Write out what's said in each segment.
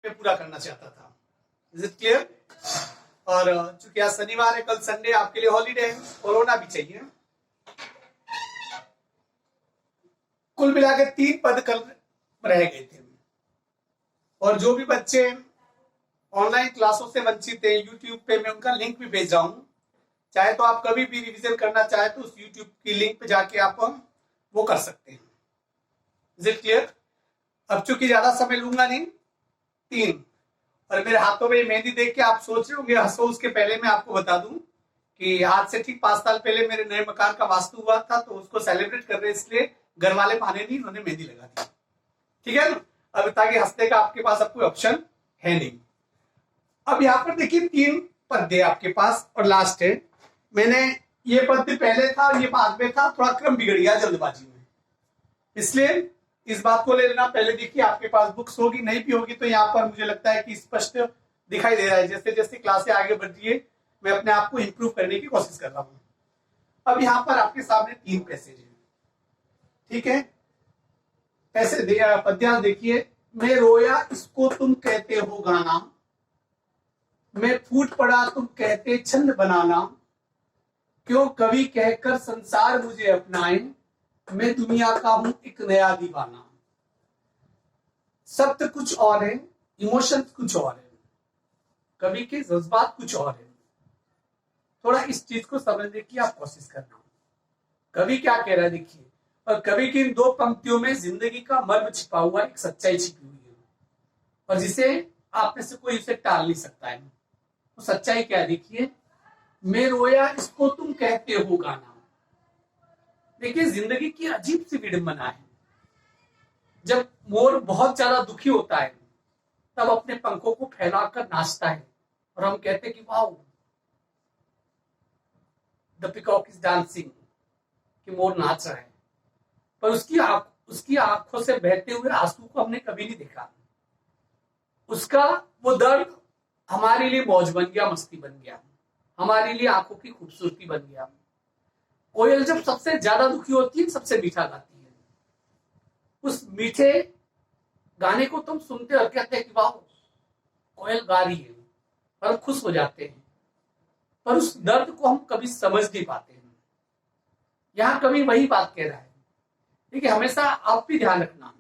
मैं पूरा करना चाहता था। Is it clear? और चूंकि आज शनिवार है, कल संडे आपके लिए हॉलीडे है और होना भी चाहिए। कुल मिलाकर 3 पद कल रह गए थे और जो भी बच्चे ऑनलाइन क्लासों से वंचित है, यूट्यूब पे मैं उनका लिंक भी भेज रहा हूं। चाहे तो आप कभी भी रिवीजन करना चाहे तो उस यूट्यूब की लिंक पे जाके आप वो कर सकते हैं। Is it clear? अब चूंकि ज्यादा समय लूंगा नहीं, 3 और मेरे हाथों में मेहंदी देख के आप सोच रहे होंगे हंसो, उसके पहले मैं आपको बता दूं कि आज से ठीक 5 साल पहले मेरे नए मकान का वास्तु हुआ था, तो उसको सेलिब्रेट कर रहे इसलिए घर वाले माने नहीं, उन्होंने मेहंदी लगा दी। ठीक है ना? अब ताकि हंसने का आपके पास अब कोई ऑप्शन है नहीं। अब यहाँ पर देखिए 3 पद्य आपके पास और लास्ट है। मैंने ये पद्य पहले था और ये बाद में था, थोड़ा क्रम बिगड़ गया जल्दबाजी में, इसलिए इस बात को ले लेना। पहले देखिए आपके पास बुक्स होगी, नहीं भी होगी तो यहाँ पर मुझे लगता है कि स्पष्ट दिखाई दे रहा है। जैसे जैसे क्लासें आगे बढ़ रही है मैं अपने आप को इंप्रूव करने की कोशिश कर रहा हूँ। अब यहाँ पर आपके सामने 3 पैसेज है, ठीक है? पद्यांश देखिए। मैं रोया इसको तुम कहते हो गाना, मैं फूट पड़ा तुम कहते छंद बनाना, क्यों कवि कहकर संसार मुझे अपनाए, मैं दुनिया का हूं एक नया दीवाना। शब्द कुछ और है, इमोशंस कुछ और है, कवि के जज्बात कुछ और है। थोड़ा इस चीज को समझने की आप कोशिश करना। कवि क्या कह रहा है देखिए, और कवि की इन 2 पंक्तियों में जिंदगी का मर्म छिपा हुआ, एक सच्चाई छिपी हुई है और जिसे आप में से कोई उसे टाल नहीं सकता है। तो सच्चाई क्या है देखिए। मैं रोया इसको तुम कहते हो गाना। देखिए जिंदगी की अजीब सी विडंबना है। जब मोर बहुत ज्यादा दुखी होता है तब अपने पंखों को फैलाकर नाचता है और हम कहते हैं कि wow the peacock is dancing, कि मोर नाच रहा है। पर उसकी आंखों से बहते हुए आंसू को हमने कभी नहीं देखा। उसका वो दर्द हमारे लिए मौज बन गया, मस्ती बन गया, हमारे लिए आंखों की खूबसूरती बन गया। कोयल जब सबसे ज्यादा दुखी होती है सबसे मीठा गाती है। उस मीठे गाने को तुम सुनते और कहते हैं कि वाह कोयल गा रही है, और हम खुश हो जाते हैं। पर उस दर्द को हम कभी समझ नहीं पाते हैं। यहां कभी वही बात कह रहा है। देखिए हमेशा आप भी ध्यान रखना,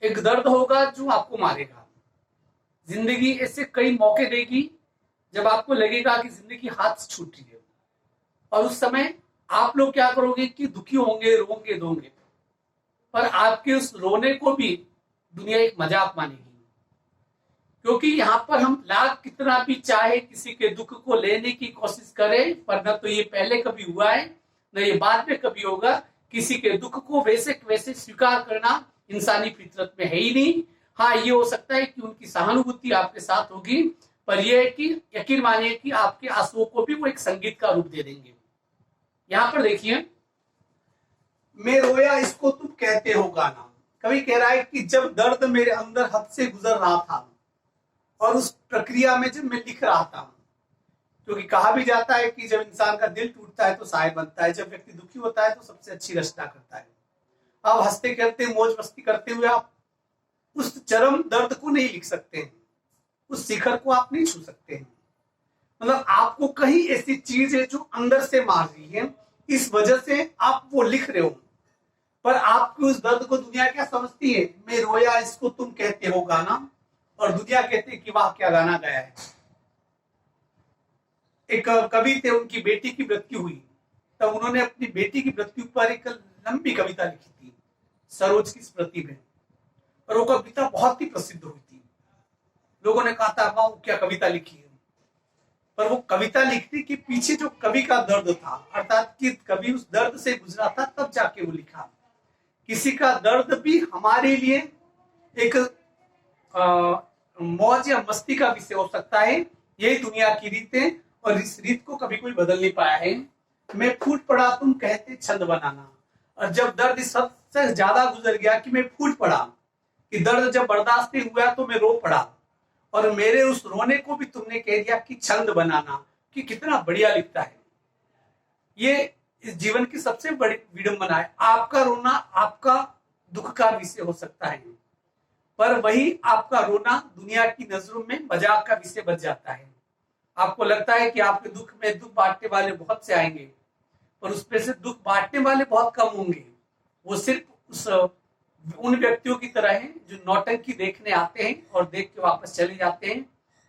एक दर्द होगा जो आपको मारेगा। जिंदगी ऐसे कई मौके देगी जब आपको लगेगा कि जिंदगी हाथ से छूट रही है, और उस समय आप लोग क्या करोगे कि दुखी होंगे, रोंगे धोंगे, पर आपके उस रोने को भी दुनिया एक मजाक मानेगी। क्योंकि यहाँ पर हम लाख कितना भी चाहे किसी के दुख को लेने की कोशिश करें, पर न तो ये पहले कभी हुआ है न ये बाद में कभी होगा। किसी के दुख को वैसे वैसे स्वीकार करना इंसानी फितरत में है ही नहीं। हाँ ये हो सकता है कि उनकी सहानुभूति आपके साथ होगी, पर यह है कि यकीन मानिए कि आपके आंसुओं को भी वो एक संगीत का रूप दे देंगे। यहां पर देखिए, मैं रोया इसको तुम कहते हो गाना। कवि कह रहा है कि जब दर्द मेरे अंदर हद से गुजर रहा था और उस प्रक्रिया में जब मैं लिख रहा था, क्योंकि कहा भी जाता है कि जब इंसान का दिल टूटता है तो शायर बनता है, जब व्यक्ति दुखी होता है तो सबसे अच्छी रचना करता है। आप हंसते खेलते मौज मस्ती करते हुए आप उस चरम दर्द को नहीं लिख सकते हैं, उस शिखर को आप नहीं छू सकते हैं। मतलब आपको कहीं ऐसी चीज है जो अंदर से मार रही है, इस वजह से आप वो लिख रहे हो। पर आपकी उस दर्द को दुनिया क्या समझती है? मैं रोया इसको तुम कहते हो गाना, और दुनिया कहती है कि वाह क्या गाना गाया है। एक कवि थे, उनकी बेटी की मृत्यु हुई, तब उन्होंने अपनी बेटी की मृत्यु पर एक लंबी कविता लिखी थी, सरोज की स्मृति में, और वो कविता बहुत ही प्रसिद्ध हुई थी। लोगों ने कहा था वाह क्या कविता लिखी है। पर वो कविता लिखने के पीछे जो कवि का दर्द था, अर्थात कि कवि उस दर्द से गुजरा था तब जाके वो लिखा। किसी का दर्द भी हमारे लिए एक मौज या मस्ती का विषय हो सकता है। यही दुनिया की रीत है और इस रीत को कभी कोई बदल नहीं पाया है। मैं फूट पड़ा तुम कहते छंद बनाना, और जब दर्द सबसे ज्यादा गुजर गया कि मैं फूट पड़ा, कि दर्द जब बर्दाश्त नहीं हुआ तो मैं रो पड़ा, और मेरे उस रोने को भी तुमने कह दिया कि छंद बनाना। कि कितना बढ़िया लिखता है। ये इस जीवन की सबसे बड़ी विडंबना है। आपका रोना आपका दुख का विषय हो सकता है, पर वही आपका रोना दुनिया की नजरों में मजाक का विषय बच जाता है। आपको लगता है कि आपके दुख में दुख बांटने वाले बहुत से आएंगे, पर उसमें से दुख बांटने वाले बहुत कम होंगे। वो सिर्फ उन व्यक्तियों की तरह हैं जो नौटंकी देखने आते हैं और देख के वापस चले जाते हैं।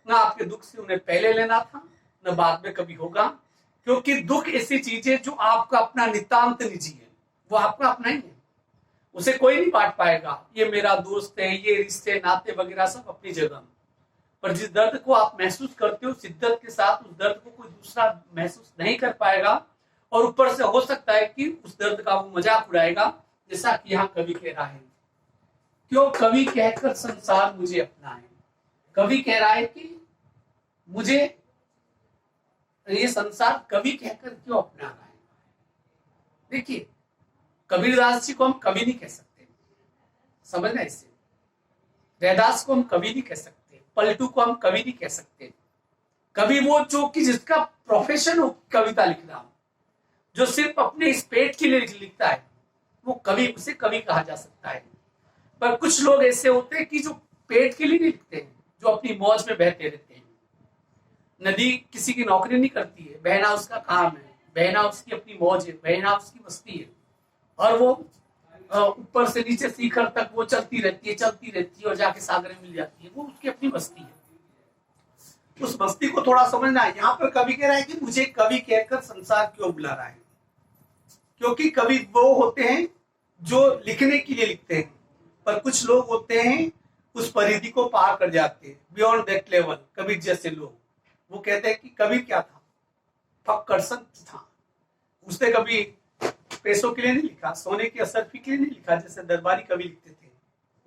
ना आपके दुख से उन्हें पहले लेना था, न बाद में कभी होगा, क्योंकि दुख ऐसी चीज है जो आपका अपना नितांत निजी है, वो आपका अपना ही है, उसे कोई नहीं बांट पाएगा। ये मेरा दोस्त है, ये रिश्ते नाते वगैरह सब अपनी जगह, पर जिस दर्द को आप महसूस करते हो शिद्दत के साथ, उस दर्द को कोई दूसरा महसूस नहीं कर पाएगा। और ऊपर से हो सकता है कि उस दर्द का वो मजाक उड़ाएगा, जैसा कि यहाँ कवि कह रहा है, क्यों कवि कहकर संसार मुझे अपना है। कवि कह रहा है कि मुझे ये संसार कवि कहकर क्यों अपना रहा है। देखिए, कबीरदास जी को हम कवि नहीं कह सकते, समझना इससे। रैदास को हम कवि नहीं कह सकते, पलटू को हम कवि नहीं कह सकते। कवि वो जो कि जिसका प्रोफेशन हो कविता लिखना, जो सिर्फ अपने इस पेट के लिए लिखता है, वो कवि, उसे कवि कहा जा सकता है। पर कुछ लोग ऐसे होते हैं कि जो पेट के लिए नहीं लिखते हैं, जो अपनी मौज में बहते रहते हैं। नदी किसी की नौकरी नहीं करती है, बहना उसका काम है, बहना उसकी अपनी मौज है, बहना उसकी मस्ती है, और वो ऊपर से नीचे शिखर तक वो चलती रहती है और जाके सागर में मिल जाती है, वो उसकी अपनी मस्ती है। उस मस्ती को थोड़ा समझना है। यहाँ पर कवि कह रहा है कि मुझे कवि कहकर संसार क्यों बुला रहा है, क्योंकि कवि वो होते हैं जो लिखने के लिए लिखते हैं, पर कुछ लोग होते हैं उस परिधि को पार कर जाते हैं, बियॉन्ड दैट लेवल। कबीर जैसे लोग, वो कहते हैं कि कबीर क्या था, फक्कड़ संत था। उसने कभी पैसों के लिए नहीं लिखा, सोने की असरफी के लिए नहीं लिखा जैसे दरबारी कवि लिखते थे।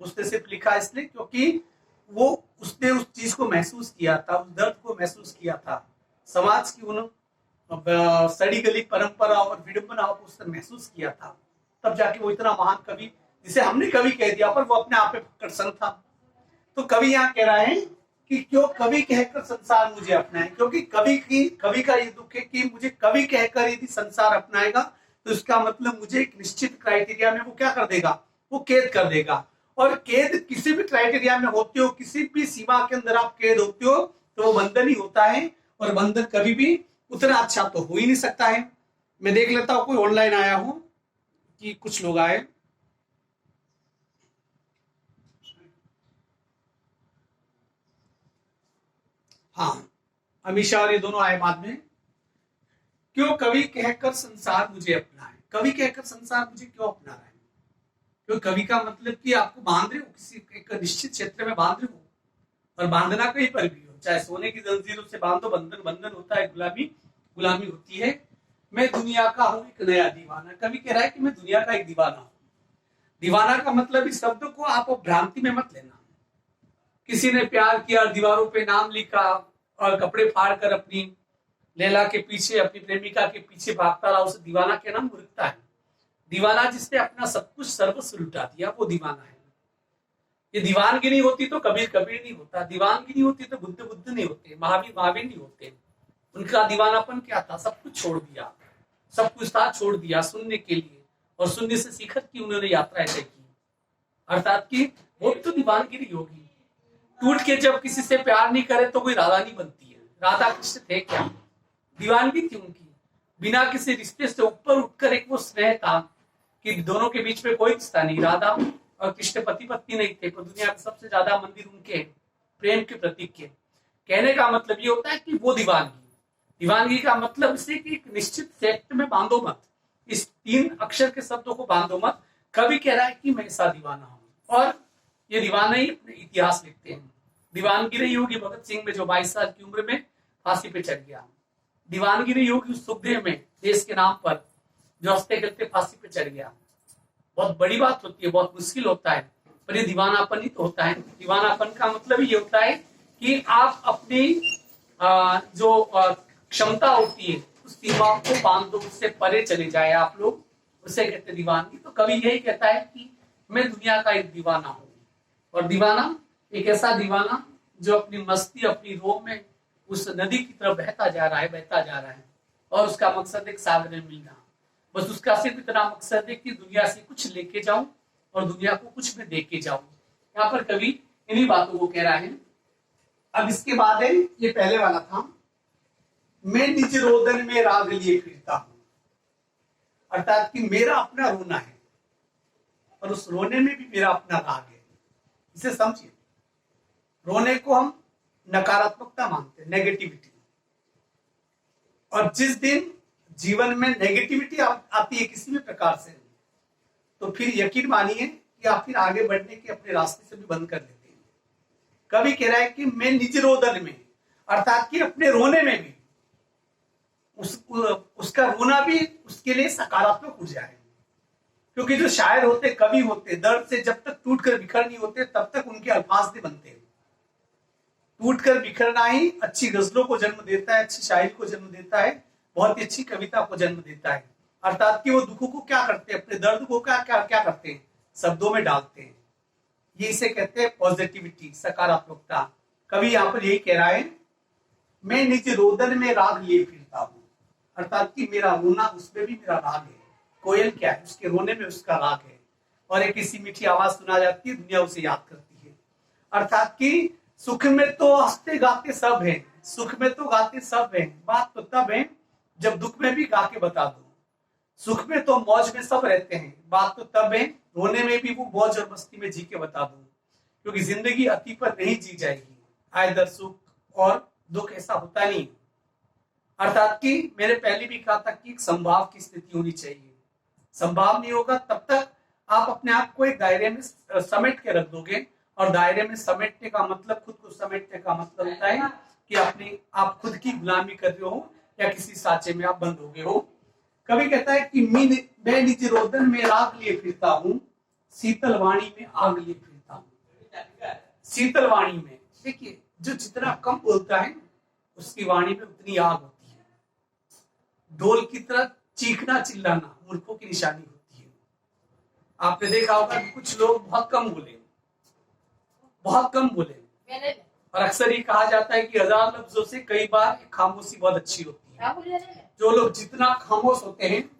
उसने सिर्फ लिखा इसलिए क्योंकि वो उसने उस चीज को महसूस किया था, उस दर्द को महसूस किया था, समाज की उन सड़ी गली परंपरा और विडंबनाओं को उसने महसूस किया था, तब जाके वो इतना महान कवि, जिसे हमने कवि कह दिया, पर वो अपने आप में फक्कड़ संत था। तो कवि यहाँ कह रहा है कि क्यों कवि कहकर संसार मुझे अपनाए, क्योंकि कवि का ये दुख है कि मुझे कवि कहकर यदि संसार अपनाएगा तो इसका मतलब मुझे एक निश्चित क्राइटेरिया में वो क्या कर देगा, वो कैद कर देगा। और कैद किसी भी क्राइटेरिया में होते हो, किसी भी सीमा के अंदर आप कैद होते हो, तो वो बंधन ही होता है, और बंधन कभी भी उतना अच्छा तो हो ही नहीं सकता है। मैं देख लेता हूं कोई ऑनलाइन आया हूं कि कुछ लोग आए। हाँ, अमीशा और ये दोनों आए बाद में। क्यों कवि कहकर संसार मुझे अपना है, कवि कहकर संसार मुझे क्यों अपना रहा है। क्योंकि कवि का मतलब कि आपको बांध रहे हो, किसी एक निश्चित क्षेत्र में बांध रहे हो, और बांधना कहीं पर भी हो, चाहे सोने की जंजीरों से बांधो, बंधन बंधन होता है, गुलामी गुलामी होती है। मैं दुनिया का हूं एक नया दीवाना, कवि कह रहा है कि मैं दुनिया का एक दीवाना हूं। दीवाना का मतलब इस शब्द को आप भ्रांति में मत लेना। किसी ने प्यार किया, दीवारों पे नाम लिखा और कपड़े फाड़ कर अपनी लैला के पीछे, अपनी प्रेमिका के पीछे भागता रहा, उसे दीवाना कहना मूर्खता है। दीवाना जिसने अपना सब कुछ सर्वस्व लुटा दिया, वो दीवाना है। ये दीवानगिरी होती तो कबीर कबीर नहीं होता, दीवानगिरी होती तो बुद्ध बुद्ध नहीं होते, महावीर महावीर नहीं होते। उनका दीवानापन क्या था, सब कुछ छोड़ दिया, सब कुछ था छोड़ दिया सुनने के लिए, और शून्य से शिखर की उन्होंने यात्रा तय की। अर्थात की वो तो दीवानगिरी होगी। टूट के जब किसी से प्यार नहीं करे तो कोई राधा नहीं बनती है। राधा कृष्ण थे क्या, दीवानगी थी उनकी। बिना किसी रिश्ते से ऊपर उठकर एक वो स्नेह था कि दोनों के बीच में कोई रिश्ता नहीं। राधा और कृष्ण पति पत्नी नहीं थे, पर दुनिया के सबसे ज्यादा मंदिर उनके प्रेम के प्रतीक के। कहने का मतलब ये होता है कि वो दीवानगी, दीवानगी का मतलब इसे कि एक निश्चित सेक्ट में बांधो मत, इस 3 अक्षर के शब्दों को बांधो मत। कवि कह रहा है कि मैं ऐसा दीवाना हूं, और ये दीवाना ही अपने इतिहास लिखते हैं। दीवानगी नहीं होगी भगत सिंह में जो 22 साल की उम्र में फांसी पे चढ़ गया, दीवानगी नहीं होगी उस सुखदेव में देश के नाम पर जो हंसते खेलते फांसी पे चढ़ गया। बहुत बड़ी बात होती है, बहुत मुश्किल होता है, पर ये दीवानापन ही तो होता है। दीवानापन का मतलब ये होता है कि आप अपनी जो क्षमता होती है उस सीमा को बांध दो, उससे परे चले जाए आप लोग, उसे कहते दीवानगी। तो कवि यही कहता है कि मैं दुनिया का एक दीवाना हूं, और दीवाना एक ऐसा दीवाना जो अपनी मस्ती, अपनी रोह में उस नदी की तरफ बहता जा रहा है, बहता जा रहा है, और उसका मकसद एक सागर में मिलना। बस उसका सिर्फ इतना मकसद है कि दुनिया से कुछ लेके जाऊं और दुनिया को कुछ में दे के जाऊं। यहाँ पर कवि इन्हीं बातों को कह रहा है। अब इसके बाद है, ये पहले वाला था, मैं निज रोदन में राग लिए फिरता हूं, अर्थात कि मेरा अपना रोना है और उस रोने में भी मेरा अपना राग है। इसे समझिए, रोने को हम नकारात्मकता मानते हैं, नेगेटिविटी, और जिस दिन जीवन में नेगेटिविटी आती है किसी भी प्रकार से, तो फिर यकीन मानिए कि आप फिर आगे बढ़ने के अपने रास्ते से भी बंद कर देते हैं। कभी कह रहा है कि मैं निज रोदन में, अर्थात कि अपने रोने में भी उसका रोना भी उसके लिए सकारात्मक ऊर्जा है। क्योंकि जो शायर होते, कवि होते, दर्द से जब तक टूट कर बिखर नहीं होते तब तक उनके अल्फाज नहीं बनते। टूट कर बिखरना ही अच्छी गजलों को जन्म देता है, अच्छी शायरी को जन्म देता है, बहुत ही अच्छी कविता को जन्म देता है। अर्थात कि वो दुखों को क्या करते हैं, अपने दर्द को क्या क्या क्या करते हैं, शब्दों में डालते हैं। ये इसे कहते हैं पॉजिटिविटी, सकारात्मकता। कवि यहाँ पर यही कह रहा है, मैं निज रोदन में राग लिए फिरता हूं, अर्थात कि मेरा रोना उसमें भी मेरा राग है। कोयल क्या है, उसके रोने में उसका राग है, और एक ऐसी मीठी आवाज सुना जाती है, दुनिया उसे याद करती है। अर्थात कि सुख में तो हंसते गाते सब है, सुख में तो गाते सब है, बात तो तब है जब दुख में भी गा के बता दो। सुख में तो मौज में सब रहते हैं, बात तो तब है रोने में भी वो मौज और मस्ती में जी के बता दो। क्योंकि जिंदगी अति पर नहीं जी जाएगी, आए दर सुख और दुख ऐसा होता नहीं। अर्थात कि मैंने पहले भी कहा था कि एक संभाव की स्थिति होनी चाहिए। संभाव नहीं होगा तब तक आप अपने आप को एक दायरे में समेट के रख दोगे, और दायरे में समेटने का मतलब, खुद को समेटने का मतलब होता है कि अपनी आप खुद की गुलामी कर रहे हो या किसी साचे में आप बंद हो गए हो। कभी कहता है कि मैं निज रोदन में राग लिए फिरता हूं, शीतल वाणी में आग लिए फिरता हूं। शीतल वाणी में देखिए, जो जितना कम बोलता है उसकी वाणी में उतनी आग होती है। ढोल की तरह चीखना चिल्लाना मूर्खों की निशानी होती है। आपने देखा होगा कि कुछ लोग बहुत कम बोले, और अक्सर ये कहा जाता है कि 1000 लफ्जों से कई बार खामोशी बहुत अच्छी होती है। जो लोग जितना खामोश होते हैं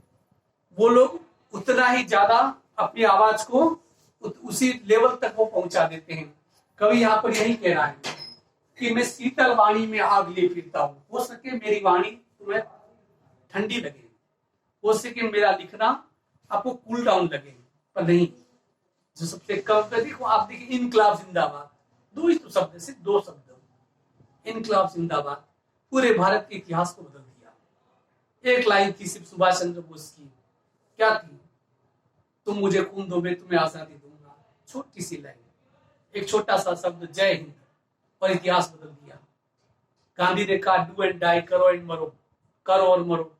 वो लोग उतना ही ज्यादा अपनी आवाज को उसी लेवल तक वो पहुंचा देते हैं। कवि यहाँ पर यही कह रहा है कि मैं शीतल वाणी में आग लिए फिरता हूँ। हो सके मेरी वाणी तुम्हें ठंडी लगे, हो सके मेरा लिखना आपको कूल डाउन लगे, पर नहीं। जो सबसे कम, देखो आप देखिए, इनकलाब जिंदाबाद, दो ही तो शब्द, सिर्फ 2 शब्द, इनकलाब जिंदाबाद पूरे भारत के इतिहास को बदल दिया। एक लाइन थी सिर्फ सुभाष चंद्र बोस की, क्या थी, तुम मुझे खून दो मैं तुम्हें आजादी दूंगा। छोटी सी लाइन, एक छोटा सा शब्द, जय हिंद, और इतिहास बदल दिया। गांधी ने कहा डू एंड डाई, करो एंड मरो, करो और मरो।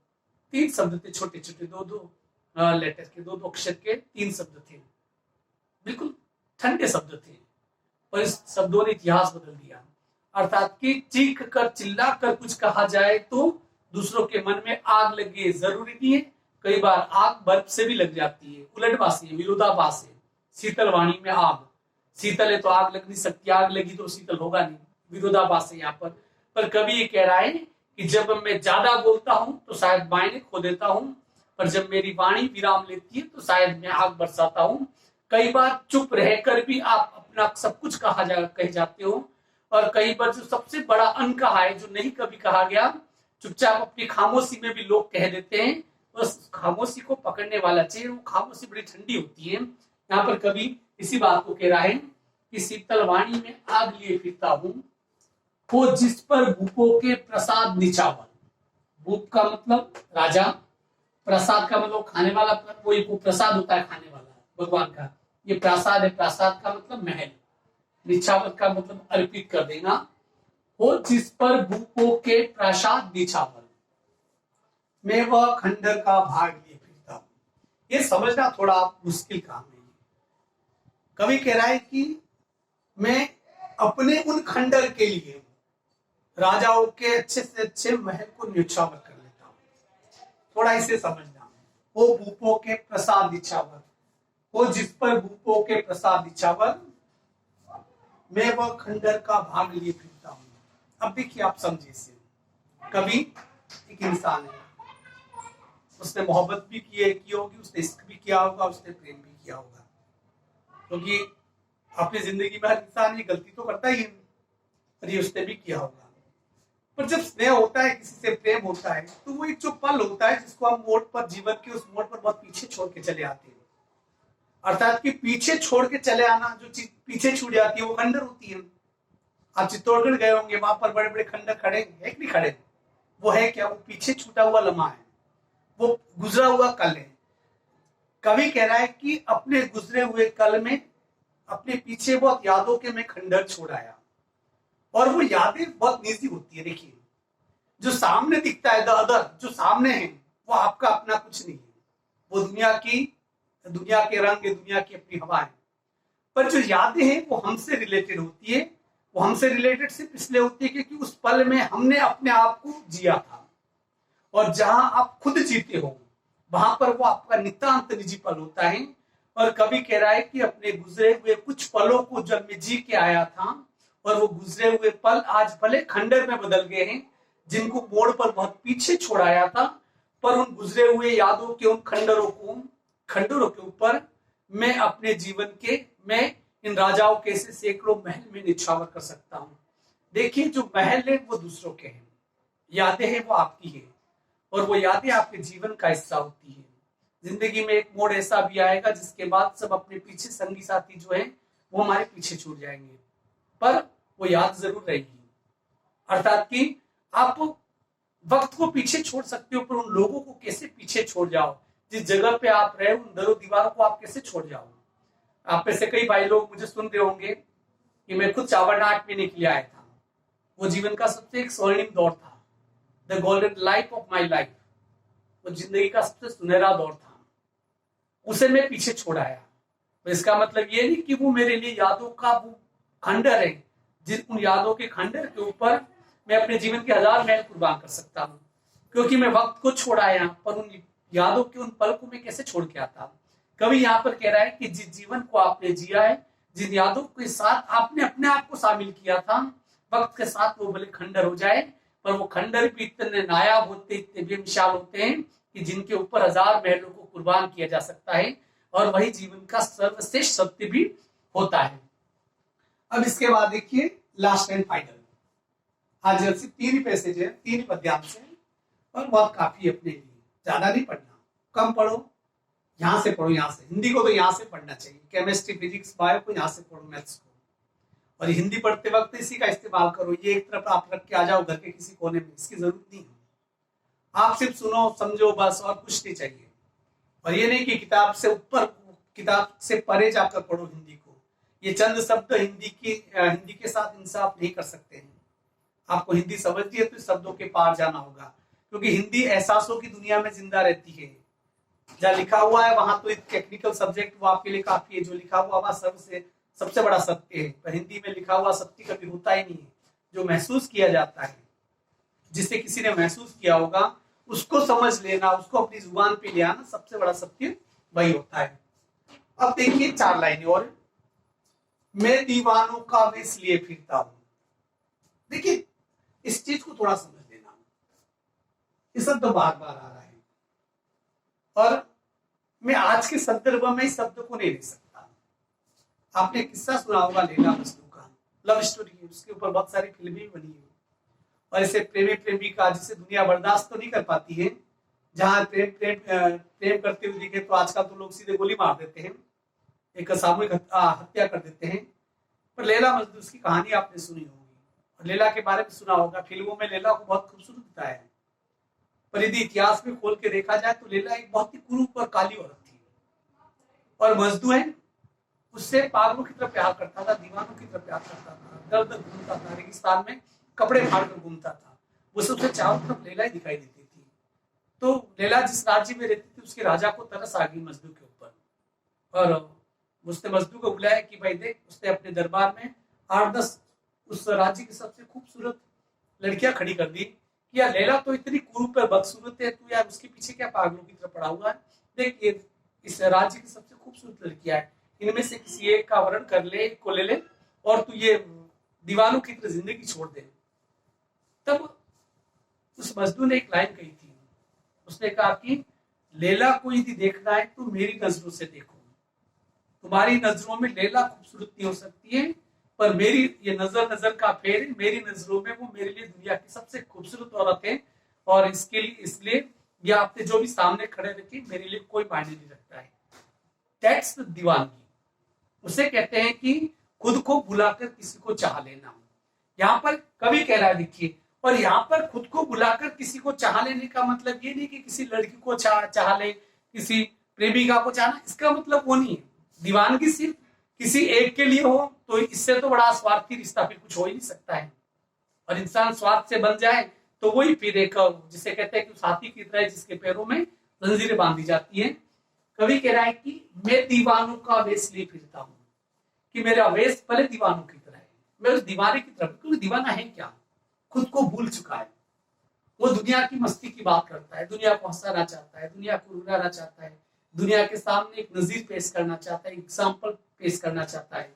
3 शब्द थे, छोटे छोटे, 2 लेटर के, 2 अक्षर के 3 शब्द थे, बिल्कुल ठंडे शब्द थे, और इस शब्दों ने इतिहास बदल दिया। अर्थात कि चीख कर चिल्ला कर कुछ कहा जाए तो दूसरों के मन में आग लगे, जरूरी नहीं है। कई बार आग बर्फ से भी लग जाती है, उलटवासी है, विरोधाभास है। शीतल वाणी में आग, शीतल है तो आग लग नहीं सकती, आग लगी तो शीतल होगा नहीं, विरोधाभास है यहाँ पर कवि ये कह रहा है कि जब मैं ज्यादा बोलता हूं तो शायद मायने खो देता हूं, पर जब मेरी वाणी विराम लेती है तो शायद मैं आग बरसाता हूं। कई बार चुप रहकर भी आप अपना सब कुछ कह जाते हो, और कई बार जो सबसे बड़ा अनकहा है, जो नहीं कभी कहा गया, चुपचाप अपनी खामोशी में भी लोग कह देते हैं। बस खामोशी को पकड़ने वाला चाहिए, वो खामोशी बड़ी ठंडी होती है। यहाँ पर कवि इसी बात को कह रहा है कि शीतल वाणी में आग लिए फिरता हूं, वो जिस पर भूपों के प्रसाद निछावर। भूप का मतलब राजा, प्रसाद का मतलब खाने वाला, वो प्रसाद होता है खाने वाला भगवान का, ये प्रसाद है। प्रसाद का मतलब महल, निछावर का मतलब अर्पित कर देना। हो जिस पर भूपों के प्रसाद निछावर, मैं वह खंडर का भाग लिए फिरता हूं। ये समझना थोड़ा मुश्किल काम है। कवि कह रहा है कि मैं अपने उन खंडर के लिए राजाओं के अच्छे से अच्छे महल को न्यौछावर कर लेता हूं। थोड़ा इसे समझना। वो भूपों के प्रसाद निछावर, वो जिस पर भूपों के प्रसाद निछावर, मैं वह खंडर का भाग लिए फिरता हूं। अब देखिए, आप समझिए इसे। कवि एक इंसान है, उसने मोहब्बत भी की होगी, उसने इश्क भी किया होगा, उसने प्रेम भी किया होगा। क्योंकि अपनी जिंदगी में हर इंसान ये गलती तो करता ही है, और ये उसने भी किया होगा। पर जब स्नेह होता है, किसी से प्रेम होता है, तो वो एक जो पल होता है जिसको हम मोड़ पर, जीवन के उस मोड़ पर बहुत पीछे छोड़ के चले आते हैं। अर्थात कि पीछे छोड़ के चले आना, जो चीज पीछे छूट जाती है वो खंडर होती है। आप चित्तौड़गढ़ गए होंगे, वहां पर बड़े बड़े खंडर खड़े हैं, एक नहीं खड़े, वो है क्या? वो पीछे छूटा हुआ लम्हा है, वो गुजरा हुआ कल है। कवि कह रहा है कि अपने गुजरे हुए कल में, अपने पीछे बहुत यादों के मैं खंडर छोड़ आया। और वो यादें बहुत निजी होती है। देखिए, जो सामने दिखता है, द अदर, जो सामने है, वो आपका अपना कुछ नहीं है, वो दुनिया के रंग है, दुनिया की अपनी हवा है। पर जो यादें हैं वो हमसे रिलेटेड होती है। वो हमसे रिलेटेड सिर्फ इसलिए होती है क्योंकि उस पल में हमने अपने आप को जिया था। और जहां आप खुद जीते हो, वहां पर वो आपका नितांत निजी पल होता है। और कवि कह रहा है कि अपने गुजरे हुए कुछ पलों को जब मैं जी के आया था, और वो गुजरे हुए पल आज भले खंडर में बदल गए हैं, जिनको मोड़ पर बहुत पीछे छोड़ाया था, पर उन गुजरे हुए यादों के उन खंडरों के ऊपर मैं अपने जीवन के, मैं इन राजाओं के से सैकड़ों महल में निछावर कर सकता हूं। देखिए, जो महल है वो दूसरों के हैं, यादें हैं वो आपकी है, और वो यादें आपके जीवन का हिस्सा होती है। जिंदगी में एक मोड़ ऐसा भी आएगा जिसके बाद सब अपने पीछे संगी साथी जो है वो हमारे पीछे छूट जाएंगे, पर वो याद जरूर रहेगी। अर्थात कि आप वक्त को पीछे छोड़ सकते हो, पर उन लोगों को कैसे पीछे छोड़ जाओ, जिस जगह पे आप रहे उन दरों दीवारों को आप कैसे छोड़ जाओ। आप में से कई भाई लोग मुझे सुन रहे होंगे कि मैं खुद चावरनाट में निकले आया था। वो जीवन का सबसे एक स्वर्णिम दौर था, the golden life of my life. वो जिंदगी का सबसे सुनहरा दौर था, उसे मैं पीछे छोड़ आया। तो इसका मतलब ये नहीं कि वो मेरे लिए यादों का वो खंडर है, जिन उन यादों के खंडर के ऊपर मैं अपने जीवन के 1000 महल कुर्बान कर सकता हूँ, क्योंकि मैं वक्त को छोड़ आया। पर उन यादों के उन पल को मैं कैसे छोड़ के आता? कवि यहाँ पर कह रहा है कि जिस जीवन को आपने जिया है, जिन यादों के साथ आपने अपने आप को शामिल किया था, वक्त के साथ वो भले खंडर हो जाए, पर वो खंडर भी इतने नायाब होते, इतने बेमिसाल होते हैं कि जिनके ऊपर 1000 महलों को कुर्बान किया जा सकता है, और वही जीवन का सर्वश्रेष्ठ सत्य भी होता है। अब इसके बाद देखिए लास्ट एंड फाइनल। आज सिर्फ 3 ही पैसेज है, 3 ही पद्यांश है, और बहुत काफी अपने लिए, ज्यादा नहीं पढ़ना, कम पढ़ो, यहाँ से पढ़ो, यहाँ से। हिंदी को तो यहाँ से पढ़ना चाहिए, केमिस्ट्री, फिजिक्स, बायो को यहाँ से पढ़ो, मैथ्स को। और हिंदी पढ़ते वक्त इसी का इस्तेमाल करो। ये एक तरफ आप रख के आ जाओ घर के किसी कोने में, इसकी जरूरत नहीं है। आप सिर्फ सुनो, समझो, बस, और कुछ नहीं चाहिए। और ये नहीं कि किताब से ऊपर, किताब से परे जाकर पढ़ो हिंदी को। ये चंद शब्द हिंदी के साथ इंसाफ नहीं कर सकते हैं। आपको हिंदी समझनी है तो इस शब्दों के पार जाना होगा, क्योंकि हिंदी एहसासों की दुनिया में जिंदा रहती है। जहाँ लिखा हुआ है वहां तो एक टेक्निकल सब्जेक्ट वो आपके लिए काफी है, जो लिखा हुआ वहां सबसे बड़ा सत्य है। पर हिंदी में लिखा हुआ सत्य कभी होता ही नहीं है। जो महसूस किया जाता है, जिसे किसी ने महसूस किया होगा, उसको समझ लेना, उसको अपनी जुबान पे ले आना, सबसे बड़ा सत्य वही होता है। अब देखिए 4 लाइनें और। मैं दीवानों का वेश लिए फिरता हूं। देखिए, इस चीज को थोड़ा समझ लेना। ये शब्द बार बार आ रहा है, और मैं आज के संदर्भ में इस शब्द को नहीं ले सकता। आपने किस्सा सुना होगा लैला मजनू का, लव स्टोरी, उसके ऊपर बहुत सारी फिल्में भी बनी है। और ऐसे प्रेमी प्रेमिका जिसे दुनिया बर्दाश्त तो नहीं कर पाती है, जहां प्रेम करते हुए दिखे तो आजकल तो लोग सीधे गोली मार देते हैं, एक सामूहिक हत्या कर देते हैं। पर लैला मजनू की कहानी आपने सुनी होगी, और लैला के बारे में सुना होगा। फिल्मों में लैला को बहुत खूबसूरत दिखाया है, पर यदि इतिहास में खोल के देखा जाए तो लैला एक बहुत ही कुरूप और काली औरत थी। और मजनू है, उससे पागलों की तरह प्यार करता था, दीवानों की तरह प्यार करता था, दर दर घूमता था, रेगिस्तान में कपड़े फाड़ कर घूमता था। वो सबसे चारों तरफ लैला ही दिखाई देती थी। तो लैला जिस राज्य में रहती थी, उसके राजा को तरस आ गई मजनू के ऊपर, और उसने मजनू को बुलाया कि भाई देख, उसने अपने दरबार में 8-10 उस राज्य की सबसे खूबसूरत लड़कियां खड़ी कर दी कि यार लैला तो इतनी कुरूप है, बदसूरत है, तू यार उसके पीछे क्या पागलों की तरह पड़ा हुआ है। देख, ये इस राज्य की सबसे खूबसूरत लड़कियां है, इनमें से किसी एक का वर्ण कर ले, एक को ले ले, और तू ये दीवानों की तरह जिंदगी छोड़ दे। तब उस मजदूर ने एक लाइन कही थी, उसने कहा कि लैला को यदि देखना है तो मेरी नजरों से देखो। तुम्हारी नजरों में लैला खूबसूरत नहीं हो सकती है, पर मेरी ये नजर नजर का फेर है, मेरी नजरों में वो मेरे लिए दुनिया की सबसे खूबसूरत औरत है। और इसके लिए इसलिए ये आपने जो भी सामने खड़े रखे मेरे लिए कोई मायने नहीं रखता है। दैट्स दीवानगी। उसे कहते हैं कि खुद को बुलाकर किसी को चाह लेना। यहाँ पर कवि कह रहा है, देखिए, और यहाँ पर खुद को बुलाकर किसी को चाह लेने का मतलब ये नहीं कि किसी लड़की को चाह ले, किसी प्रेमिका को चाहना, इसका मतलब वो नहीं है। दीवानगी सिर्फ किसी एक के लिए हो तो इससे तो बड़ा स्वार्थी रिश्ता फिर कुछ हो ही नहीं सकता है। और इंसान स्वार्थ से बन जाए तो वही फिर एक, जिसे कहते हैं कि हाथी की तरह जिसके पैरों में जंजीरें बांधी जाती है। कवि कह रहा है कि मैं दीवानों का वेश लिए फिरता हूं, कि मेरा वेश भले दीवानों की तरह है, मैं उस दीवाने की तरफ, क्योंकि दीवाना है क्या, खुद को भूल चुका है। वो दुनिया की मस्ती की बात करता है, दुनिया को हंसाना चाहता है, दुनिया को रुलाना चाहता है, दुनिया के सामने एक नजीर पेश करना चाहता है, एग्जाम्पल पेश करना चाहता है।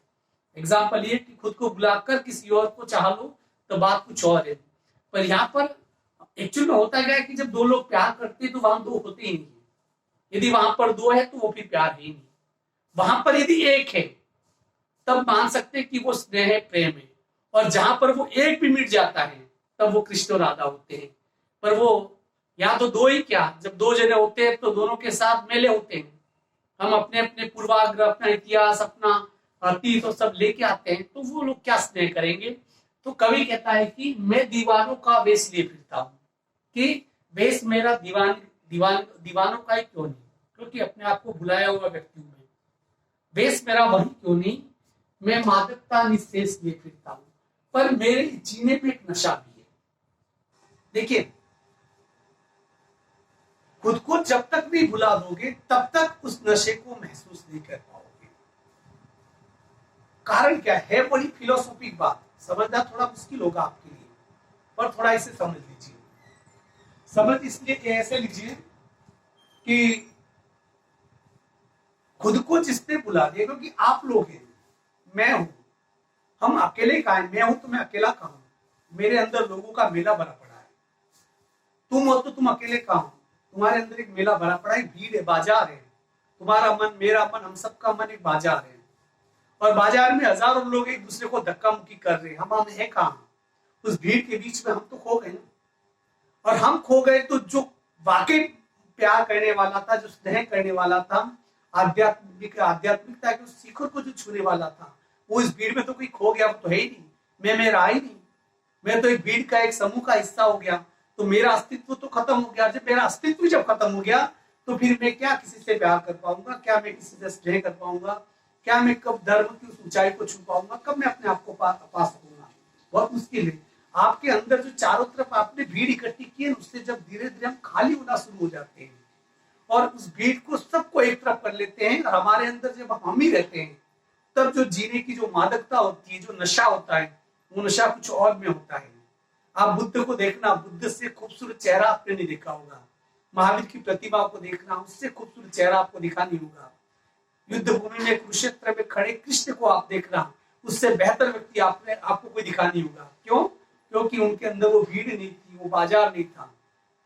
एग्जाम्पल ये कि खुद को बुलाकर किसी और को चाह लो तो बात कुछ और है। पर यहाँ पर एक्चुअल में होता क्या है कि जब दो लोग प्यार करते हैं तो वहां दो होते ही नहीं है। यदि वहां पर दो है तो वो फिर प्यार ही नहीं। वहां पर यदि एक है तब मान सकते हैं कि वो स्नेह है, प्रेम है। और जहां पर वो एक भी मिट जाता है तब वो कृष्ण और राधा होते हैं। पर वो यहाँ तो दो ही क्या, जब दो जने होते हैं तो दोनों के साथ मेले होते हैं। हम अपने अपने पूर्वाग्रह, अपना इतिहास, अपना अतीत और सब लेके आते हैं, तो वो लोग क्या स्नेह करेंगे। तो कवि कहता है कि मैं दीवानों का वेश लिए फिरता हूँ, कि वेश मेरा दीवानों का ही क्यों नहीं, क्योंकि अपने आप को भुलाया हुआ व्यक्ति हूं मैं। वेश मेरा वही क्यों नहीं, मैं मादकता निशेष लिए फिरता हूं, पर मेरे जीने पे एक नशा भी है। देखिए, खुद को जब तक नहीं भुला दोगे तब तक उस नशे को महसूस नहीं कर पाओगे। कारण क्या है, बड़ी फिलोसॉफिक बात, समझना थोड़ा मुश्किल होगा आपके लिए, पर थोड़ा इसे समझ लीजिए। समझ इसलिए ऐसे लीजिए कि खुद को जिसने बुला दिया, क्योंकि आप लोग हैं, मैं हूं, हम अकेले कहा है, मैं हूं तो मैं अकेला कहा हूं, मेरे अंदर लोगों का मेला भरा पड़ा है। तुम हो तो तुम अकेले कहा हूं, तुम्हारे अंदर एक मेला भरा पड़ा है, भीड़ है, बाजार है। तुम्हारा मन, मेरा मन, हम सबका मन एक बाजार है। और बाजार में हजारों लोग एक दूसरे को धक्का मुक्की कर रहे हैं, हम है कहा, उस भीड़ के बीच में हम तो खो गए ना। और हम खो गए तो जो वाकई प्यार करने वाला था, जो स्नेह करने वाला था, आध्यात्मिकता के शिखर को जो छूने वाला था, वो इस भीड़ में तो कोई खो गया, वो तो है ही नहीं। मैं रहा ही नहीं, मैं तो एक भीड़ का, एक समूह का हिस्सा हो गया, तो मेरा अस्तित्व तो खत्म हो गया। जब मेरा अस्तित्व जब खत्म हो गया तो फिर मैं क्या किसी से प्यार कर पाऊंगा, क्या मैं किसी से स्नेह कर पाऊंगा, क्या मैं कब धर्म की उस ऊंचाई को छू पाऊंगा, कब मैं अपने आप को पा सकूंगा। बहुत मुश्किल है। आपके अंदर जो चारों तरफ आपने भीड़ इकट्ठी की है, उससे जब धीरे धीरे हम खाली होना शुरू हो जाते हैं और उस भीड़ को सबको एक तरफ कर लेते हैं, और हमारे अंदर जब हम ही रहते हैं, तब जो जीने की जो मादकता होती है, जो नशा होता है, वो नशा कुछ और में होता है। आप बुद्ध को देखना, बुद्ध से खूबसूरत चेहरा आपने नहीं देखा होगा। महावीर की प्रतिमा को देखना, उससे खूबसूरत चेहरा आपको दिखा नहीं होगा। युद्ध भूमि में, कुरुक्षेत्र में खड़े कृष्ण को आप देखना, उससे बेहतर व्यक्ति आपको कोई दिखा नहीं होगा। क्यों? क्योंकि उनके अंदर वो भीड़ नहीं थी, वो बाजार नहीं था।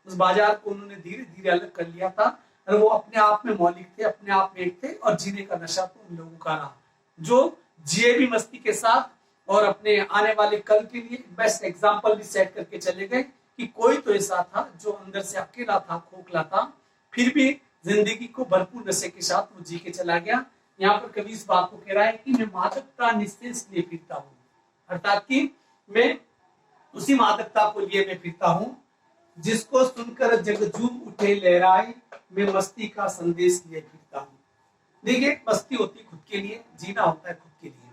उस बाजार को उन्होंने धीरे धीरे अलग कर लिया था, और वो अपने आप में मौलिक थे, अपने आप में एक थे, और जीने का नशा तो उन लोगों का रहा, जो जिए भी मस्ती के साथ, और अपने आने वाले कल के लिए बेस्ट एग्जाम्पल भी सेट करके चले गए कि कोई तो ऐसा था जो अंदर से अकेला था, खोखला था, फिर भी जिंदगी को भरपूर नशे के साथ वो जी के चला गया। यहाँ पर कवि इस बात को कह रहा है कि मैं मादकता निशेष लिए फिरता हूँ, अर्थात कि मैं उसी मादकता को लिए मैं फिरता हूँ जिसको सुनकर जग झूम उठे लहराए, मैं मस्ती का संदेश लिए फिरता हूँ। देखिए, मस्ती होती खुद के लिए, जीना होता है खुद के लिए,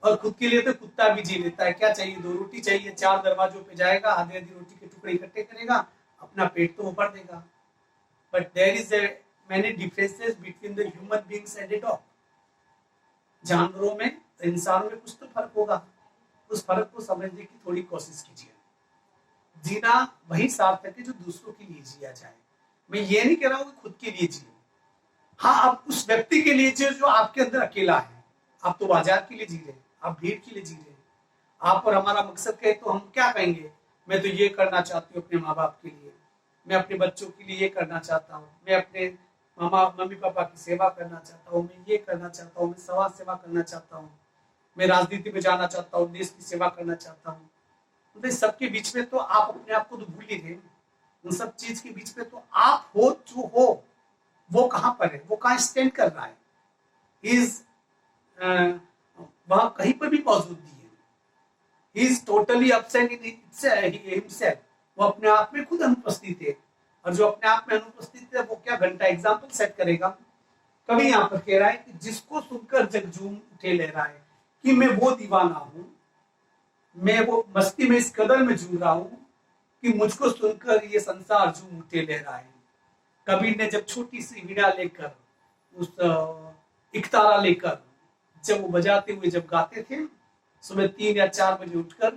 और खुद के लिए तो कुत्ता भी जी लेता है। क्या चाहिए? 2 रोटी चाहिए, 4 दरवाजों पे जाएगा, आधी आधी रोटी के टुकड़े इकट्ठे करेगा, अपना पेट तो वो भर देगा। But there is many differences between the human beings and a dog. जानवरों में, इंसानों में कुछ तो फर्क होगा, उस फर्क को समझने की थोड़ी कोशिश कीजिए। जीना वही सार्थक है जो दूसरों के लिए जिया जाए। मैं ये नहीं कह रहा हूं कि खुद के लिए जिए, हाँ, आप उस व्यक्ति के लिए जिए जो आपके अंदर अकेला है। आप तो बाजार के लिए जी रहे, आप भीड़ के लिए जी रहे, आप और हमारा मकसद कहे तो हम क्या कहेंगे, मैं तो ये करना चाहती हूँ अपने माँ बाप के लिए, मैं अपने बच्चों के लिए ये करना चाहता हूँ, मैं अपने मामा मम्मी पापा की सेवा करना चाहता हूँ, मैं ये करना चाहता हूँ, मैं समाज सेवा करना चाहता हूँ, मैं राजनीति में जाना चाहता हूँ, देश की सेवा करना चाहता हूँ। तो इस सबके बीच में तो आप अपने आप को तो भूल ही गए। उन सब चीज के बीच में तो आप हो जो हो, वो कहाँ पर है, वो कहाँ स्टैंड कर रहा है, इज वहां कहीं पर भी मौजूद नहीं है। He is totally absent in himself, वो अपने आप में खुद अनुपस्थित है। और जो अपने आप में अनुपस्थित है वो क्या घंटा एग्जाम्पल सेट करेगा। कभी यहाँ पर कह रहा है कि जिसको सुनकर जग झूम उठे ले रहा है, कि मैं वो दीवाना हूं, मैं वो मस्ती में इस कदर में झूम रहा हूं कि मुझको सुनकर ये संसार झूम उठे ले रहा है। कबीर ने जब छोटी सी वीणा लेकर, उस इकतारा लेकर जब वो बजाते हुए जब गाते थे सुबह 3 या 4 बजे उठकर,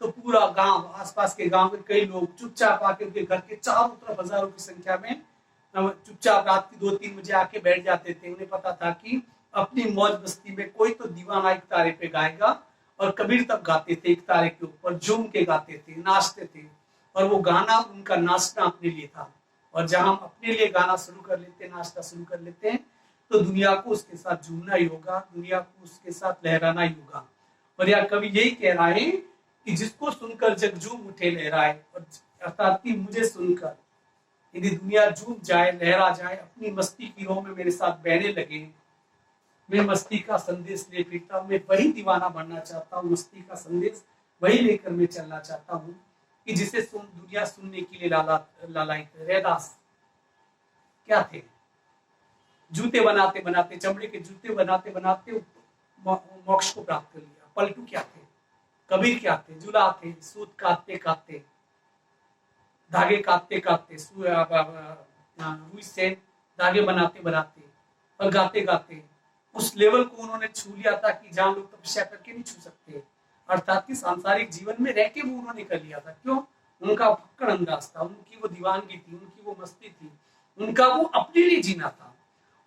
तो पूरा गांव, आसपास के गांव के कई लोग चुपचाप आके उनके घर के चारों तरफ हजारों की संख्या में चुपचाप रात की 2-3 बजे आके बैठ जाते थे। उन्हें पता था कि अपनी मौज मस्ती में कोई तो दीवाना इकतारे पे गाएगा। और कबीर तब गाते थे इकतारे के ऊपर, झूम के गाते थे, नाचते थे। और वो गाना उनका नाचना अपने लिए था। और जहां हम अपने लिए गाना शुरू कर लेते हैं, नाचना शुरू कर लेते हैं, तो दुनिया को उसके साथ झूमना ही होगा, दुनिया को उसके साथ लहराना ही होगा। और यार कवि यही कह रहा है कि जिसको सुनकर जग झूम उठे लहराए, और अर्थात कि मुझे सुनकर यदि दुनिया झूम जाए, लहरा जाए, अपनी मस्ती की रोह में मेरे साथ बहने लगे, मैं मस्ती का संदेश ले फिरता हूँ, मैं वही दीवाना बनना चाहता हूँ, मस्ती का संदेश वही लेकर मैं चलना चाहता हूँ कि जिसे दुनिया सुनने के लिए लालायित। रैदास क्या थे, जूते बनाते बनाते, चमड़े के जूते बनाते बनाते मोक्ष को प्राप्त कर लिया। पलटू क्या थे, कबीर क्या थे, जुला थे, सूत काटते काटते, धागे काटते काटते, रुई से धागे बनाते बनाते और गाते गाते उस लेवल को उन्होंने छू लिया था कि जहां लोग तपस्या करके नहीं छू सकते। अर्थात कि सांसारिक जीवन में रह के वो उन्होंने कर लिया था। क्यों? उनका पक्कड़ अंदाज था, उनकी वो दीवानगी थी, उनकी वो मस्ती थी, उनका वो अपने लिए जीना था।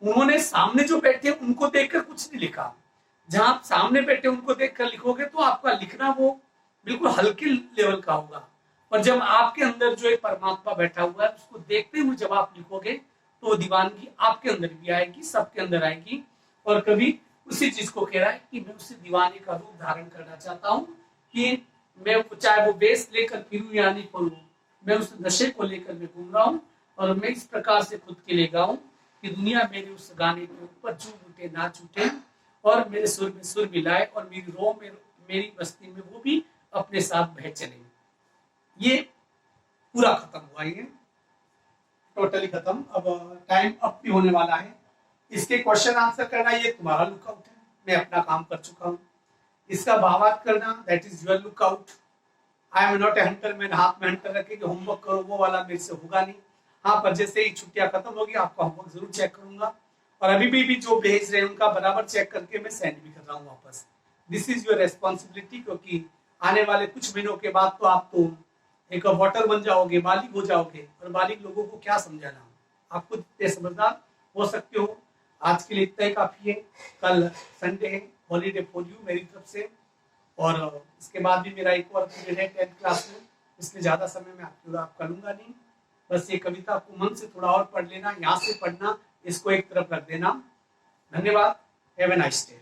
उन्होंने सामने जो बैठे उनको देखकर कुछ नहीं लिखा। जहां आप सामने बैठे उनको देखकर लिखोगे तो आपका लिखना वो बिल्कुल हल्के लेवल का होगा। और जब आपके अंदर जो एक परमात्मा बैठा हुआ है उसको देखते हुए जब आप लिखोगे तो वो दीवानगी आपके अंदर भी आएगी, सबके अंदर आएगी। और कभी उसी चीज को कह रहा है कि मैं उसी दीवाने का रूप धारण करना चाहता हूँ कि मैं चाहे वो बेस लेकर फिरूं या नहीं फिरूं, मैं उस नशे को लेकर मैं घूम रहा हूँ। और मैं इस प्रकार से खुद के लिए गाऊं कि दुनिया मेरे उस गाने के ऊपर झूम उठे, नाच उठे और मेरे सुर में सुर मिलाए और मेरी रोह में, मेरी बस्ती में वो भी अपने साथ बह चले। ये पूरा खत्म हुआ, ये टोटली खत्म। अब टाइम अप भी होने वाला है। इसके क्वेश्चन आंसर करना ये तुम्हारा लुकआउट है, मैं अपना काम कर चुका हूँ। इसका भावार्थ करना that is your lookout. I am not a Hunter, मैंने हाथ में हंटर रखे कि होमवर्क करो, वो वाला मेरे से होगा नहीं। हाँ, पर जैसे ही छुट्टियां खत्म होगी आपका होमवर्क जरूर चेक करूंगा। और अभी भी जो भेज रहे हैं उनका बराबर चेक करके मैं सेंड भी कर रहा हूँ वापस। दिस इज योर रेस्पॉन्सिबिलिटी, क्योंकि आने वाले कुछ महीनों के बाद तो आप तो एक वॉटर बन जाओगे, बालिग हो जाओगे। और बालिग लोगों को क्या समझाना, आप खुद समझदार हो सकते हो। आज के लिए इतना ही काफी है। कल संडे है, हॉलीडे फॉर यू मेरी तरफ से। और इसके बाद भी मेरा एक और पीरियड है 10th क्लास में, इसलिए ज्यादा समय मैं आपका लूंगा नहीं। बस ये कविता को मन से थोड़ा और पढ़ लेना, यहाँ से पढ़ना, इसको एक तरफ रख देना। धन्यवाद। Have a nice day.